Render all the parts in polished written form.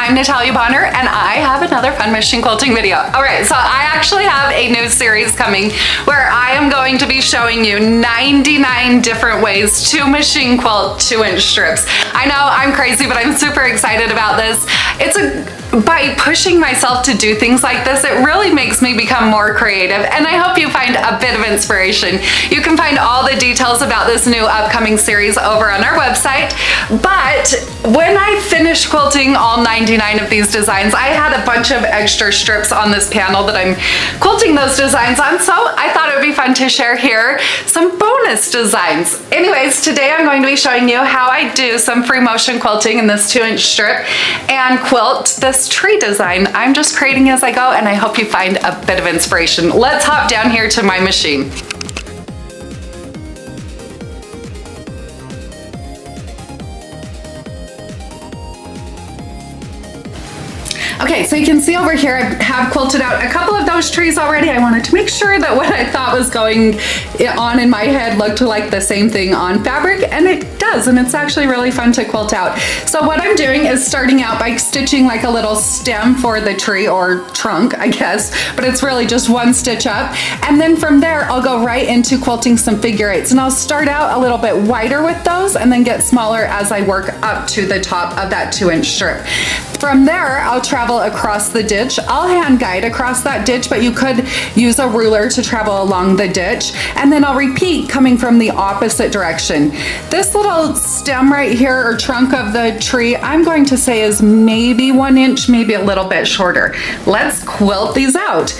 I'm Natalia Bonner, and I have another fun machine quilting video. All right, so I actually have a new series coming where I am going to be showing you 99 different ways to machine quilt 2-inch strips. I know I'm crazy, but I'm super excited about this. By pushing myself to do things like this, it really makes me become more creative, and I hope you find a bit of inspiration. You can find all the details about this new upcoming series over on our website, but when I finished quilting all 99 of these designs, I had a bunch of extra strips on this panel that I'm quilting those designs on, so I thought it would be fun to share here some bonus designs. Anyways, today I'm going to be showing you how I do some free motion quilting in this 2-inch strip and quilt this tree design I'm just creating as I go, and I hope you find a bit of inspiration. Let's hop down here to my machine. Okay, so you can see over here I have quilted out a couple of those trees already. I wanted to make sure that what I thought was going on in my head looked like the same thing on fabric, and it does, and it's actually really fun to quilt out. So what I'm doing is starting out by stitching like a little stem for the tree, or trunk, I guess, but it's really just one stitch up. And then from there, I'll go right into quilting some figure eights, and I'll start out a little bit wider with those and then get smaller as I work up to the top of that 2-inch strip. From there, I'll travel across the ditch. I'll hand guide across that ditch, but you could use a ruler to travel along the ditch. And then I'll repeat coming from the opposite direction. This little stem right here, or trunk of the tree, I'm going to say is maybe 1 inch, maybe a little bit shorter. Let's quilt these out.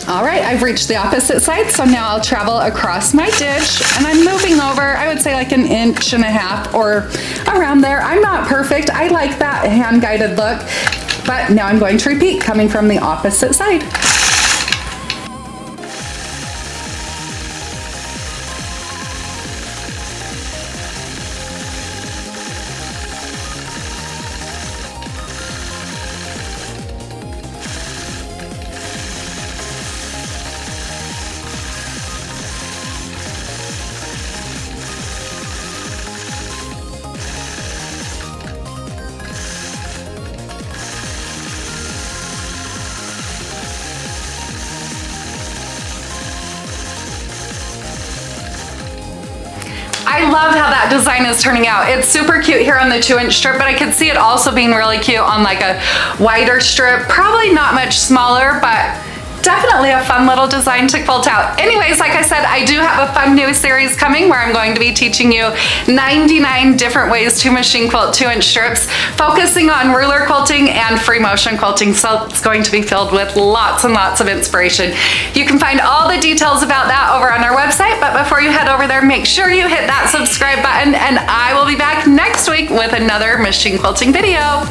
All right, I've reached the opposite side, so now I'll travel across my ditch, and I'm moving over, I would say like 1.5 inches or around there. I'm not perfect. I like that hand-guided look, but now I'm going to repeat coming from the opposite side. I love how that design is turning out. It's super cute here on the 2-inch strip, but I could see it also being really cute on like a wider strip. Probably not much smaller, but definitely a fun little design to quilt out. Anyways, like I said, I do have a fun new series coming where I'm going to be teaching you 99 different ways to machine quilt 2-inch strips, focusing on ruler quilting and free motion quilting. So it's going to be filled with lots and lots of inspiration. You can find all the details about that over on our website, but before you head over there, make sure you hit that subscribe button, and I will be back next week with another machine quilting video.